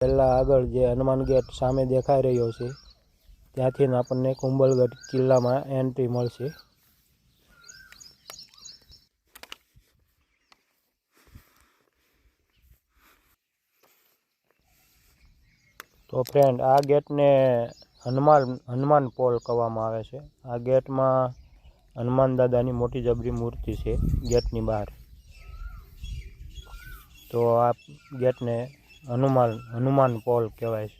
પહેલાં આગળ જે હનુમાન ગેટ સામે દેખાઈ રહ્યો છે ત્યાંથી આપણને કુંભલગઢ કિલ્લામાં એન્ટ્રી મળશે. તો ફ્રેન્ડ, આ ગેટને હનુમાન પોલ કહેવામાં આવે છે. આ ગેટમાં હનુમાન દાદાની મોટી જબરી મૂર્તિ છે ગેટની બહાર. તો આ ગેટને હનુમાન પોલ કહેવાય છે.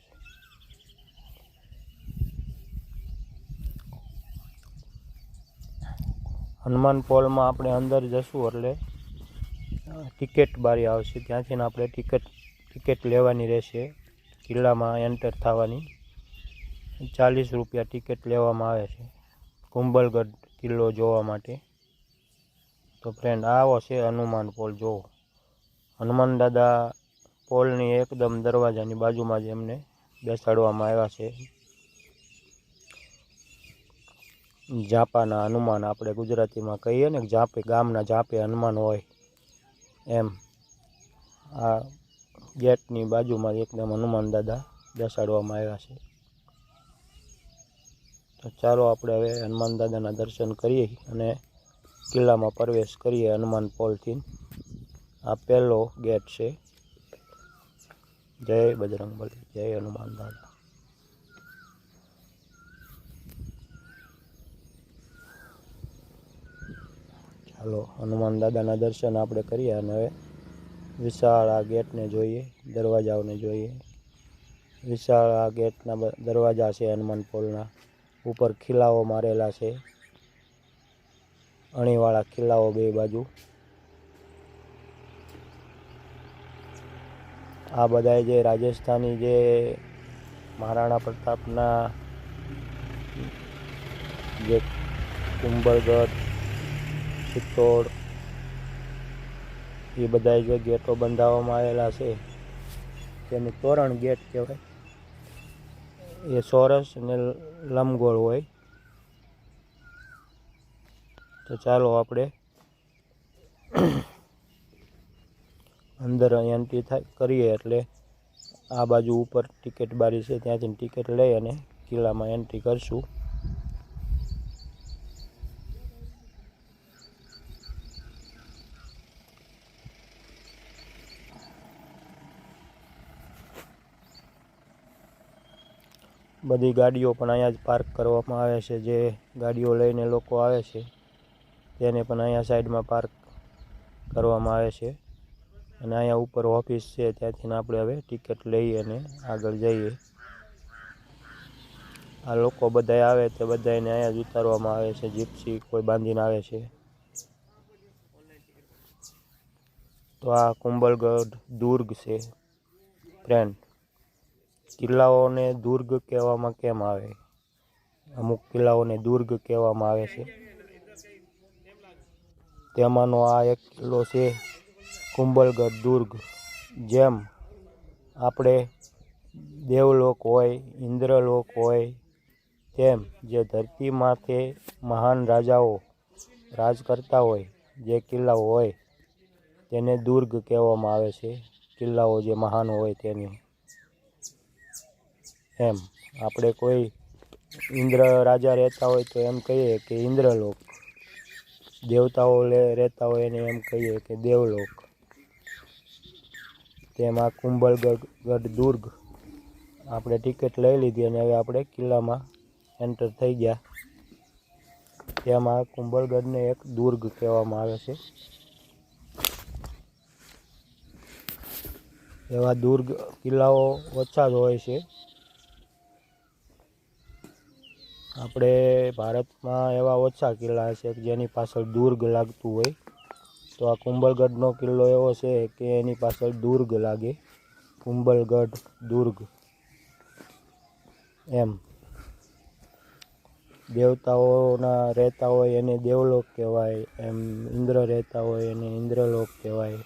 હનુમાન પોલમાં આપણે અંદર જશું એટલે ટિકિટ બારી આવશે. ત્યાંથી આપણે ટિકિટ લેવાની રહેશે. કિલ્લામાં એન્ટર થવાની 40 રૂપિયા ટિકિટ લેવામાં આવે છે કુંભલગઢ કિલ્લો જોવા માટે. તો ફ્રેન્ડ, આવો છે હનુમાન પોલ. જોવો, હનુમાન દાદા પોલની એકદમ દરવાજાની બાજુમાં જ એમને બેસાડવામાં આવ્યા છે. ઝાપાના હનુમાન, આપણે ગુજરાતીમાં કહીએ ને, ઝાપે, ગામના ઝાપે હનુમાન હોય એમ. આ ગેટની બાજુમાં એકદમ હનુમાન દાદા બેસાડવામાં આવ્યા છે. તો ચાલો આપણે હવે હનુમાન દાદાના દર્શન કરીએ અને કિલ્લામાં પ્રવેશ કરીએ હનુમાન પોલથી. આ પહેલો ગેટ છે. જય બજરંગબલી, જય હનુમાન દાદા. ચાલો હનુમાન દાદાના દર્શન આપણે કરીએ અને હવે વિશાળ આ ગેટને જોઈએ, દરવાજાઓને જોઈએ. વિશાળ આ ગેટના દરવાજા છે હનુમાન પોલના. ઉપર ખીલાઓ મારેલા છે, અણીવાળા ખીલાઓ બે બાજુ. આ બધા જે રાજસ્થાની જે મહારાણા પ્રતાપના જે કુંભલગઢ, ચિત્તોડ, એ બધા જે ગેટો બંધાવવામાં આવેલા છે તેનું તોરણ ગેટ કહેવાય. એ ચોરસ અને લંબગોળ હોય. તો ચાલો આપણે અંદર એન્ટ્રી કરીએ એટલે આ બાજુ ઉપર ટિકિટ બારી છે, ત્યાંથી ટિકિટ લઈ અને કિલ્લામાં એન્ટ્રી કરશું. બધી ગાડીઓ પણ અહીંયા જ પાર્ક કરવામાં આવે છે. જે ગાડીઓ લઈને લોકો આવે છે તેને પણ અહીંયા સાઈડમાં પાર્ક કરવામાં આવે છે. અને અહીંયા ઉપર ઓફિસ છે, ત્યાંથી આપણે હવે ટિકિટ લઈ અને આગળ જઈએ. આ લોકો બધા આવે તે બધાને અહીંયા જ ઉતારવામાં આવે છે. જીપ્સી કોઈ બાંધીને આવે છે. તો આ કુંભલગઢ દુર્ગ છે ફ્રેન્ડ. કિલ્લાઓને દુર્ગ કહેવામાં કેમ આવે? અમુક કિલ્લાઓને દુર્ગ કહેવામાં આવે છે. તેમાંનો આ એક કિલ્લો છે કુંભલગઢ દુર્ગ. જેમ આપણે દેવલોક હોય, ઇન્દ્રલોક હોય, તેમ જે ધરતી માથે મહાન રાજાઓ રાજ કરતા હોય જે કિલ્લાઓ હોય તેને દુર્ગ કહેવામાં આવે છે. કિલ્લાઓ જે મહાન હોય તેને. એમ આપણે કોઈ ઇન્દ્ર રાજા રહેતા હોય તો એમ કહીએ કે ઇન્દ્રલોક. દેવતાઓ રહેતા હોય એને એમ કહીએ કે દેવલોક. તેમાં કુંભલગઢ દુર્ગ. આપણે ટિકિટ લઈ લીધી અને હવે આપણે કિલ્લામાં એન્ટર થઈ ગયા. તેમાં કુંભલગઢને એક દુર્ગ કહેવામાં આવે છે. એવા દુર્ગ કિલ્લાઓ ઓછા જ હોય છે. આપણે ભારતમાં એવા ઓછા કિલ્લા છે જેની પાછળ દુર્ગ લાગતું હોય. તો આ કુંભલગઢનો કિલ્લો એવો છે કે એની પાછળ દુર્ગ લાગે. કુંભલગઢ દુર્ગ એમ. દેવતાઓના રહેતા હોય એને દેવલોક કહેવાય. એમ ઇન્દ્ર રહેતા હોય એને ઇન્દ્રલોક કહેવાય.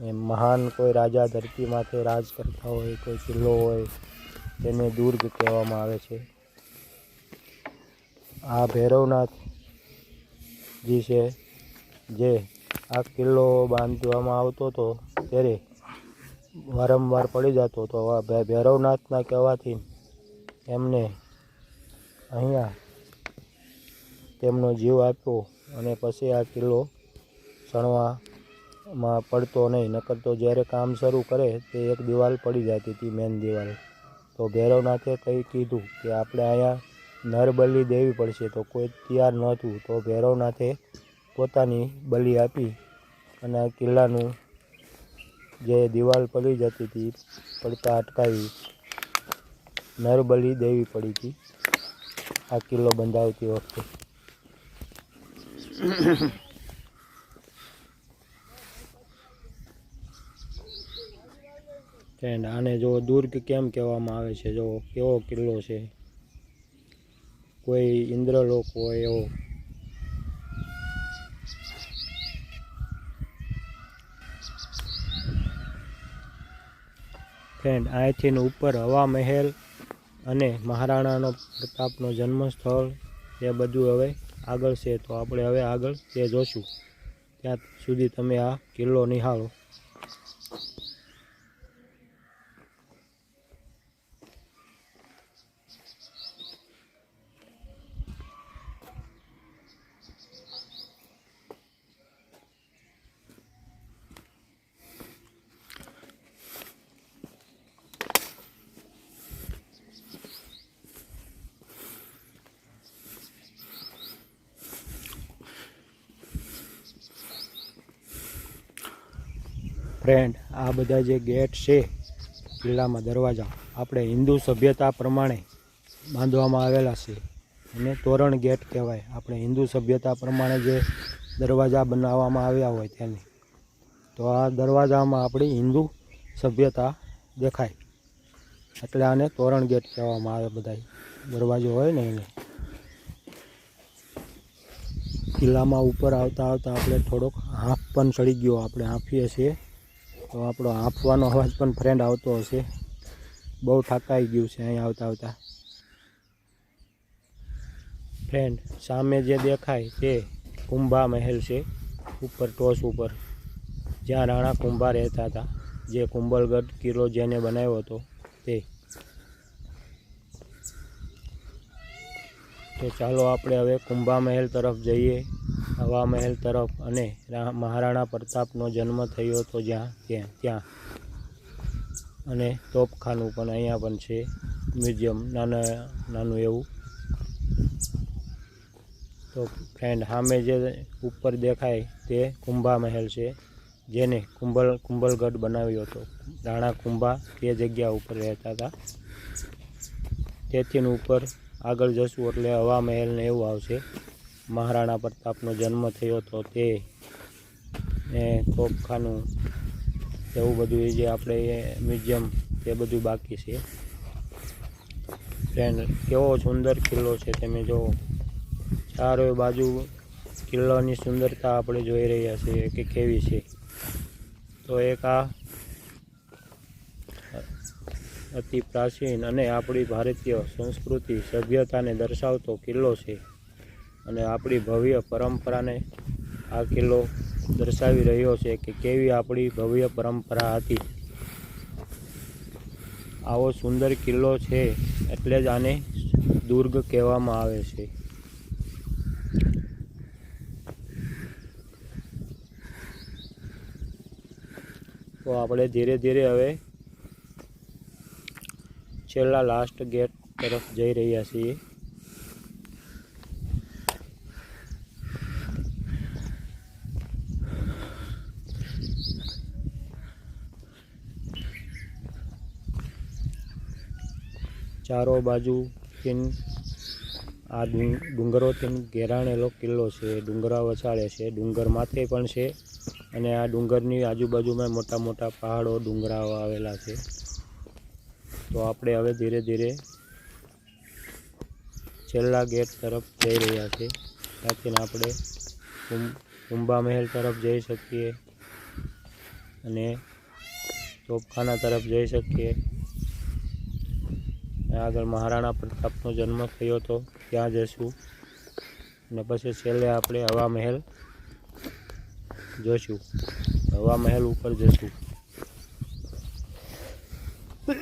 એમ મહાન કોઈ રાજા ધરતી માથે રાજ કરતા હોય, કોઈ કિલ્લો હોય તેને દુર્ગ કહેવામાં આવે છે. આ ભૈરવનાથજી છે. જે આ કિલ્લો બાંધવામાં આવતો હતો ત્યારે વારંવાર પડી જતો. તો ભૈરવનાથના કહેવાથી એમને અહીંયા તેમનો જીવ આપ્યો અને પછી આ કિલ્લો ચણવામાં પડતો નહીં. નકર તો જ્યારે કામ શરૂ કરે તે એક દિવાલ પડી જતી હતી, મેન દિવાલ. તો ભૈરવનાથે કીધું કે આપણે અહીંયા નરબલી દેવી પડશે. તો કોઈ તૈયાર નહોતું. તો ભૈરવનાથે પોતાની બલિ આપી અને આ કિલ્લાનું જે દિવાલ પડી જતી હતી પડતા અટકાવી નરબલી દેવી પડી હતી આ કિલ્લો બંધાવતી વખતે. આને જો દુર્ગ કેમ કહેવામાં આવે છે, જો કેવો કિલ્લો છે, કોઈ ઇન્દ્રલોક હોય એવો. ફ્રેન્ડ, અહીંથી ઉપર હવા મહેલ અને મહારાણા પ્રતાપનો જન્મસ્થળ એ બધું હવે આગળ છે. તો આપણે હવે આગળ તે જોશું. ત્યાં સુધી તમે આ કિલ્લો નિહાળો. ફ્રેન્ડ, આ બધા જે ગેટ છે કિલ્લામાં, દરવાજા આપણે હિન્દુ સભ્યતા પ્રમાણે બાંધવામાં આવેલા છે અને તોરણ ગેટ કહેવાય. આપણે હિન્દુ સભ્યતા પ્રમાણે જે દરવાજા બનાવવામાં આવ્યા હોય તેની. તો આ દરવાજામાં આપણી હિન્દુ સભ્યતા દેખાય એટલે આને તોરણ ગેટ કહેવામાં આવે. બધા દરવાજો હોય ને એને. કિલ્લામાં ઉપર આવતા આવતા આપણે થોડોક હાંફ પણ ચડી ગયો. આપણે હાંફીએ છીએ તો આપણો હાંફવાનો અવાજ પણ ફ્રેન્ડ આવતો હશે. બહુ થાકાઈ ગયું છે અહીં આવતા આવતા. ફ્રેન્ડ, સામે જે દેખાય તે કુંભા મહેલ છે, ઉપર ટોચ ઉપર, જ્યાં રાણા કુંભા રહેતા હતા. જે કુંભલગઢ કિલ્લો જેને બનાવ્યો હતો તે. તો ચાલો આપણે હવે કુંભા મહેલ તરફ જઈએ, હવા મહેલ તરફ, અને મહારાણા પ્રતાપનો જન્મ થયો હતો ત્યાં. અને તોપખાનું પણ અહીંયા પણ છે, મ્યુઝિયમ નાનું એવું. તો ફ્રેન્ડ, સામે જે ઉપર દેખાય તે કુંભા મહેલ છે, જેને કુંભલગઢ બનાવ્યો હતો. રાણા કુંભા તે જગ્યા ઉપર રહેતા હતા. તેથી ઉપર આગળ જશું એટલે હવા મહેલ ને એવું આવશે. મહારાણા પ્રતાપનો જન્મ થયો હતો તે, તોપખાનું, એવું બધું જે આપણે મ્યુઝિયમ તે બધું બાકી છે. ફ્રેન્ડ, કેવો સુંદર કિલ્લો છે તમે જુઓ. ચારે બાજુ કિલ્લાની સુંદરતા આપણે જોઈ રહ્યા છીએ કે કેવી છે. તો એક આ અતિ પ્રાચીન અને આપણી ભારતીય સંસ્કૃતિ સભ્યતાને દર્શાવતો કિલ્લો છે. અને આપણી ભવ્ય પરંપરાને આ કિલ્લો દર્શાવી રહ્યો છે કે કેવી આપણી ભવ્ય પરંપરા હતી. આવો સુંદર કિલ્લો છે એટલે જ આને દુર્ગ કહેવામાં આવે છે. તો આપણે ધીરે ધીરે હવે છેલ્લા લાસ્ટ ગેટ તરફ જઈ રહ્યા છીએ. ચારો બાજુથી આ ડુંગરોથી ઘેરાણેલો કિલ્લો છે. ડુંગરા વચાળે છે, ડુંગર માથે પણ છે, અને આ ડુંગરની આજુબાજુમાં મોટા મોટા પહાડો, ડુંગરાઓ આવેલા છે. તો આપણે હવે ધીરે ધીરે છેલ્લા ગેટ તરફ જઈ રહ્યા છીએ. ત્યાંથી આપણે કુંભા મહેલ તરફ જઈ શકીએ અને તોપખાના તરફ જઈ શકીએ. આગળ મહારાણા પ્રતાપનો જન્મ થયો હતો ત્યાં જઈશું, અને પછી છેલ્લે આપણે હવા મહેલ જોઈશું. હવા મહેલ ઉપર જઈશું. મિત્રો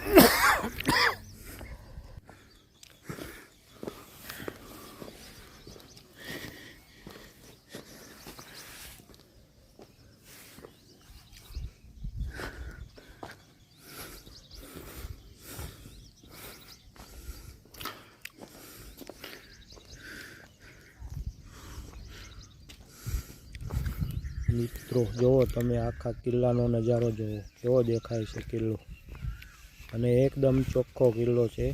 જુઓ તમે આખા કિલ્લાનો નજારો જુઓ, કેવો દેખાય છે કિલ્લો, અને એકદમ ચોખ્ખો કિલ્લો છે.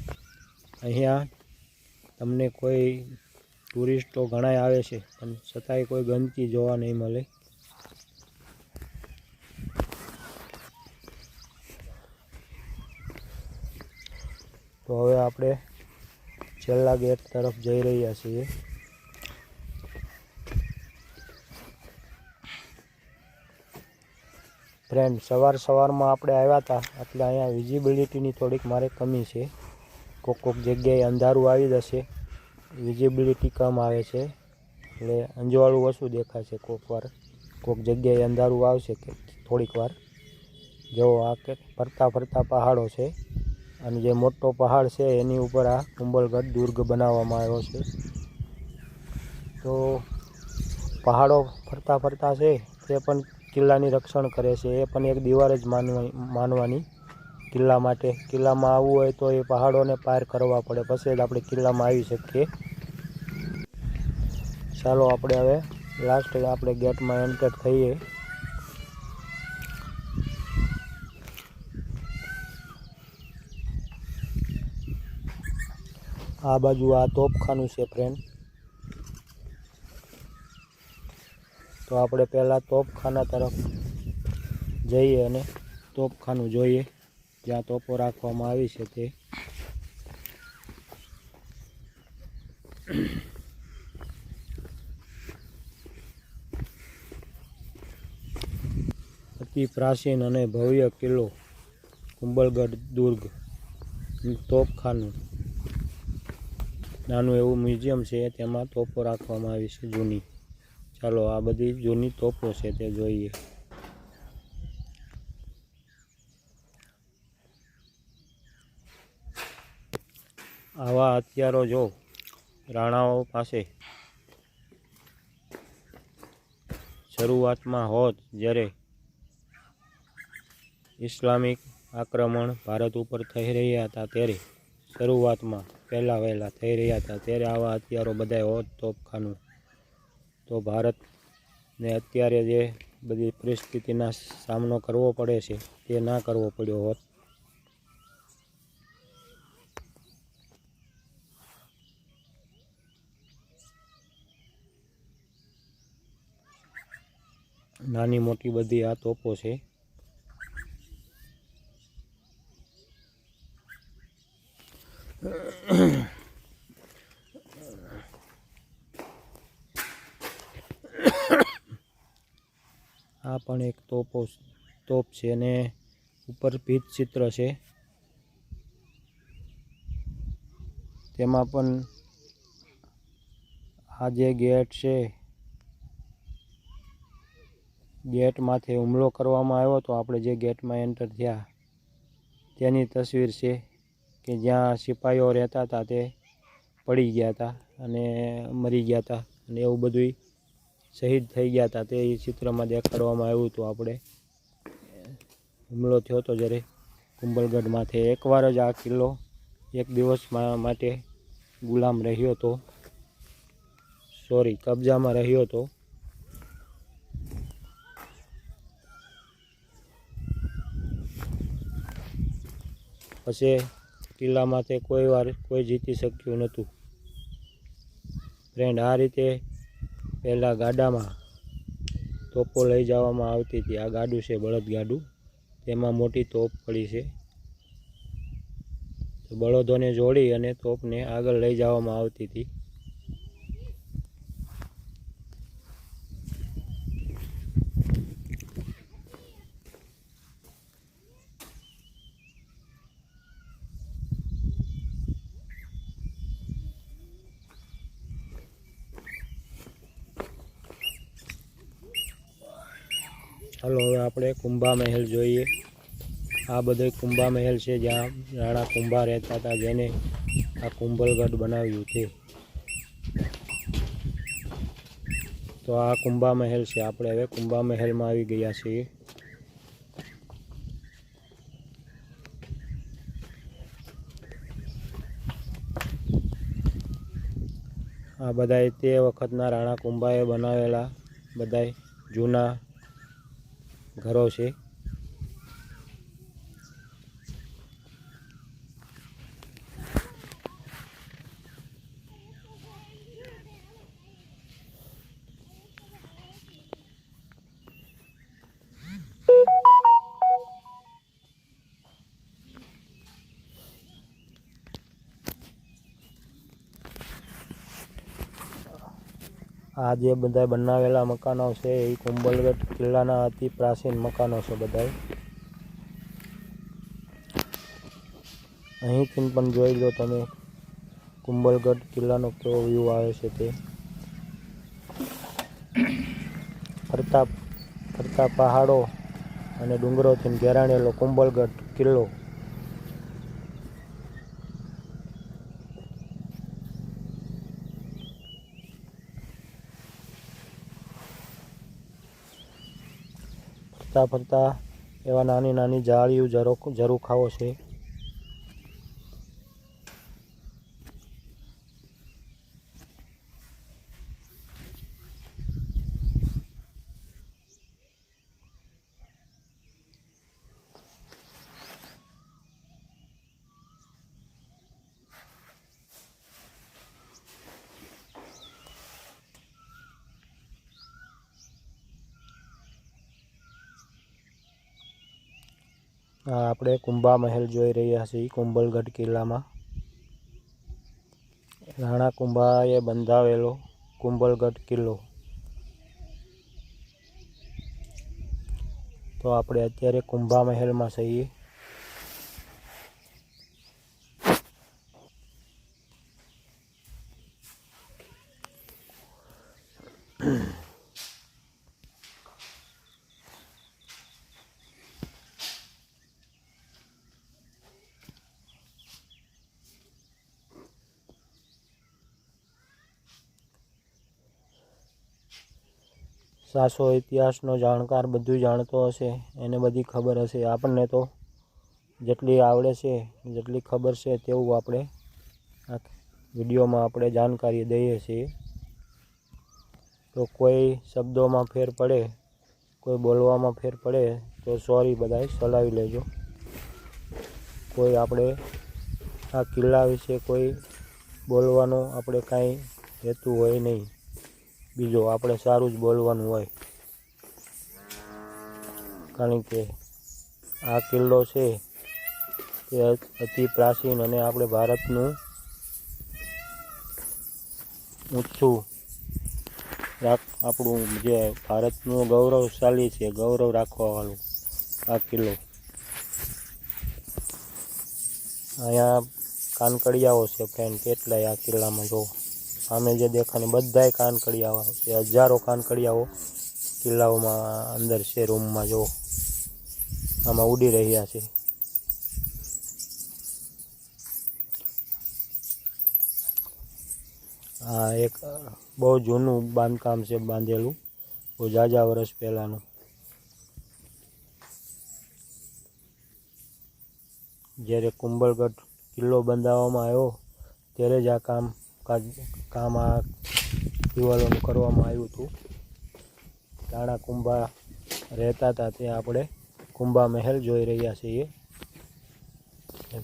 અહીંયા તમને કોઈ ટુરિસ્ટો ઘણાય આવે છે, પણ છતાંય કોઈ ગંદકી જોવા નહીં મળે. તો હવે આપણે છેલ્લા ગેટ તરફ જઈ રહ્યા છીએ. ફ્રેન્ડ, સવારમાં આપણે આવ્યા હતા એટલે અહીંયા વિઝિબિલિટીની થોડીક મારે કમી છે. કોક જગ્યાએ અંધારું આવી જશે, વિઝિબિલિટી કમ આવે છે, એટલે અંજવાળું ઓછું દેખાય છે. કોક જગ્યાએ અંધારું આવશે કે થોડીક વાર. જો આ કે ફરતા પહાડો છે, અને જે મોટો પહાડ છે એની ઉપર આ કુંભલગઢ દુર્ગ બનાવવામાં આવ્યો છે. તો પહાડો ફરતા છે તે પણ કિલ્લાની રક્ષણ કરે છે. એ પણ એક દીવાર જ માનવાની કિલ્લા માટે. કિલ્લામાં આવવું હોય તો એ પહાડોને પાર કરવા પડે, પછી જ આપણે કિલ્લામાં આવી શકીએ. ચાલો આપણે હવે લાસ્ટ આપણે ગેટમાં એન્ટર થઈએ. આ બાજુ આ તોપખાનું છે ફ્રેન્ડ. તો આપણે પહેલાં તોપખાના તરફ જઈએ અને તોપખાનું જોઈએ, જ્યાં તોપો રાખવામાં આવી છે તે. અતિ પ્રાચીન અને ભવ્ય કિલ્લો કુંભલગઢ દુર્ગ તોપખાનું. નાનું એવું મ્યુઝિયમ છે, તેમાં તોપો રાખવામાં આવી છે જૂની. ચાલો આ બધી જૂની તોપો છે તે જોઈએ. આવા હથિયારો જો રાણાઓ પાસે શરૂઆતમાં હોત, જ્યારે ઇસ્લામિક આક્રમણ ભારત ઉપર થઈ રહ્યા હતા, ત્યારે શરૂઆતમાં વહેલા થઈ રહ્યા હતા, ત્યારે આવા હથિયારો બધાય હોત તોપખાનું, તો ભારતને અત્યારે જે બધી પરિસ્થિતિના સામનો કરવો પડે છે તે ના કરવો પડ્યો હોત. નાની મોટી બધી આ તોપો છે. આ પણ એક તોપ છે, અને ઉપર ભીત ચિત્ર છે. તેમાં પણ આ જે ગેટ છે, ગેટમાંથી હુમલો કરવામાં આવ્યો તો આપણે જે ગેટમાં એન્ટર થયા તેની તસવીર છે, કે જ્યાં સિપાહીઓ રહેતા હતા તે પડી ગયા હતા અને મરી ગયા હતા, અને એવું બધું શહીદ થઈ ગયા હતા. તે ચિત્રમાં દેખાડવામાં આવ્યું હતું. આપણે હુમલો થયો હતો જ્યારે કુંભલગઢમાંથી. એકવાર જ આ કિલ્લો એક દિવસ માટે ગુલામ રહ્યો હતો, કબજામાં રહ્યો હતો. પછી કિલ્લામાંથી કોઈ જીતી શક્યું નહોતું. ફ્રેન્ડ, આ રીતે પહેલાં ગાડામાં તોપો લઈ જવામાં આવતી હતી. આ ગાડું છે બળદગાડું, તેમાં મોટી તોપ પડી છે. બળદોને જોડી અને તોપને આગળ લઈ જવામાં આવતી હતી. ચાલો હવે આપણે કુંભા મહેલ જોઈએ. આ બધો કુંભા મહેલ છે જ્યાં રાણા કુંભા રહેતા હતા, જેને આ કુંભલગઢ બનાવ્યું છે. તો આ કુંભા મહેલ છે. આપણે હવે કુંભા મહેલમાં આવી ગયા છીએ. આ બધાય તે વખતના રાણા કુંભાએ બનાવેલા બધાય જૂના ઘરો છે. આ જે બધા બનાવેલા મકાનો છે એ કુંભલગઢ કિલ્લાના અતિ પ્રાચીન મકાનો છે બધા. અહીંથી પણ જોઈ લો તમે કુંભલગઢ કિલ્લાનો કેવો વ્યૂ આવે છે તે. ફરતા પહાડો અને ડુંગરોથી ઘેરાણેલો કુંભલગઢ કિલ્લો. ફરતા એવા નાની નાની જાળીઓ ઝરૂખાઓ છે. આપણે કુંભા મહેલ જોઈ રહ્યા છીએ કુંભલગઢ કિલ્લામાં. રાણા કુંભાએ બંધાવેલો કુંભલગઢ કિલ્લો. તો આપણે અત્યારે કુંભા મહેલમાં છીએ. સાસો ઇતિહાસનો જાણકાર બધું જાણતો હશે, એને બધી ખબર હશે. આપણને તો જેટલી આવડે છે, જેટલી ખબર છે તેવું આપણે આ વિડીયોમાં આપણે જાણકારી દઈએ છીએ. તો કોઈ શબ્દોમાં ફેર પડે, કોઈ બોલવામાં ફેર પડે તો સોરી, બધાય ચલાવી લેજો. કોઈ આપણે આ કિલ્લા વિશે કોઈ બોલવાનો આપણે કાંઈ હેતુ હોય નહીં. બીજો આપણે સારું જ બોલવાનું હોય, કારણ કે આ કિલ્લો છે તે અતિ પ્રાચીન અને આપણે ભારતનું ઊંચું આપણું જે ભારતનું ગૌરવશાળી છે, ગૌરવ રાખવાવાળું આ કિલ્લો. અહીંયા કાનકડિયાઓ છે ફ્રેન્ડ, કેટલાય આ કિલ્લામાં જો સામે જે દેખાને બધાય કાનકડિયાઓ છે. હજારો કાનકડિયાઓ કિલ્લાઓમાં અંદર છે, રૂમમાં જો આમાં ઉડી રહ્યા છે. આ એક બહુ જૂનું બાંધકામ છે, બાંધેલું બહુ ઝાઝા વર્ષ પહેલાંનું. જ્યારે કુંભલગઢ કિલ્લો બંધાવવામાં આવ્યો ત્યારે જ આ કામ આ દિવાલોનું કરવામાં આવ્યું હતું. રાણા કુંભા રહેતા હતા ત્યાં આપણે કુંભા મહેલ જોઈ રહ્યા છીએ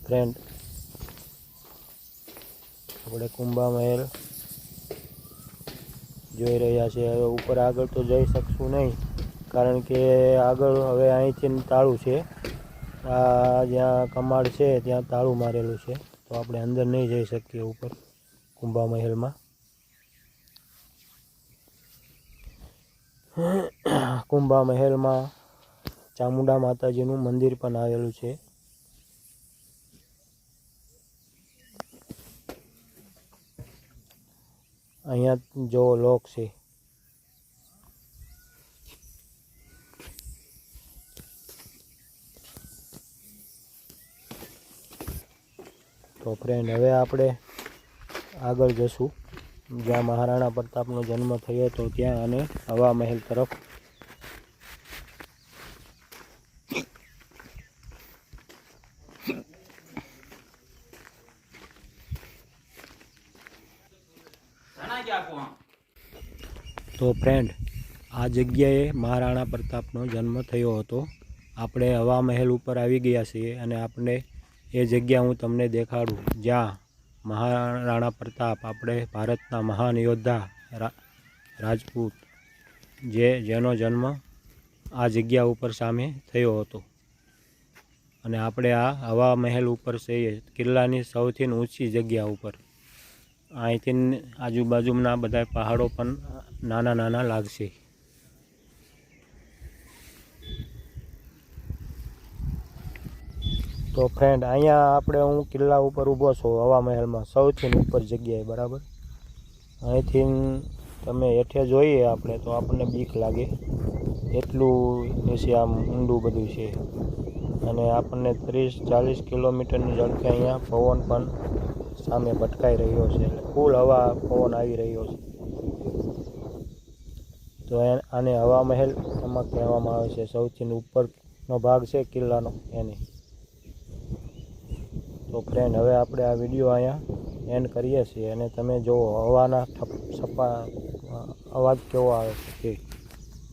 ફ્રેન્ડ. આપણે કુંભા મહેલ જોઈ રહ્યા છીએ. હવે ઉપર આગળ તો જઈ શકશું નહીં, કારણ કે આગળ હવે અહીંથી તાળું છે. આ જ્યાં કમાડ છે ત્યાં તાળું મારેલું છે, તો આપણે અંદર નહીં જઈ શકીએ ઉપર કુંભા મહેલમાં. કુંભા મહેલમાં ચામુંડા માતાજીનું મંદિર પણ આવેલું છે. અહીંયા જો લોક છે. તો ફ્રેન્ડ હવે આપણે આગળ જશું જ્યાં મહારાણા પ્રતાપનો જન્મ થયો હતો ત્યાં અને હવા મહેલ તરફ. તો ફ્રેન્ડ આ જગ્યાએ મહારાણા પ્રતાપનો જન્મ થયો હતો. આપણે હવા મહેલ ઉપર આવી ગયા છીએ અને આપણે એ જગ્યા હું તમને દેખાડું જ્યાં મહારાણા પ્રતાપ આપણે ભારતના મહાન યોદ્ધા રાજપૂત જેનો જન્મ આ જગ્યા ઉપર સામે થયો હતો. અને આપણે આ હવા મહેલ ઉપર છીએ, કિલ્લાની સૌથી ઊંચી જગ્યા ઉપર. અહીંથી આજુબાજુના બધા પહાડો પણ નાના નાના લાગશે. તો ફ્રેન્ડ અહીંયા આપણે હું કિલ્લા ઉપર ઊભો છું હવા મહેલમાં સૌથી ઉપર જગ્યાએ, બરાબર. અહીંથી તમે હેઠે જોઈએ આપણે તો આપણને બીક લાગે એટલું નીચે આમ ઊંડું બધું છે. અને આપણને 30-40 કિલોમીટરની ઝડપે અહીંયા પવન પણ સામે ભટકાઈ રહ્યો છે, એટલે ફૂલ હવા પવન આવી રહ્યો છે. તો આને હવા મહેલ એમાં કહેવામાં આવે છે, સૌથી ઉપરનો ભાગ છે કિલ્લાનો એને. તો ફ્રેન્ડ હવે આપણે આ વિડીયો અહીંયા એન્ડ કરીએ છીએ અને તમે જુઓ હવાના અવાજ કેવો આવે છે.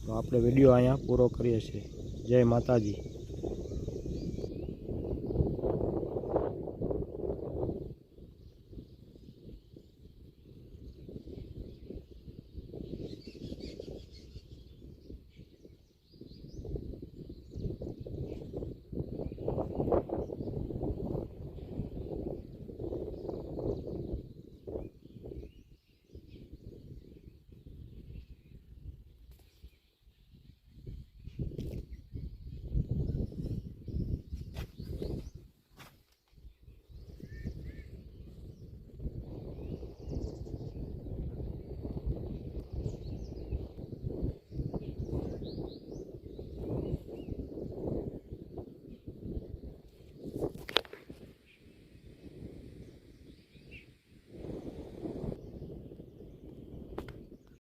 તો આપણે વિડીયો અહીંયા પૂરો કરીએ છીએ. જય માતાજી.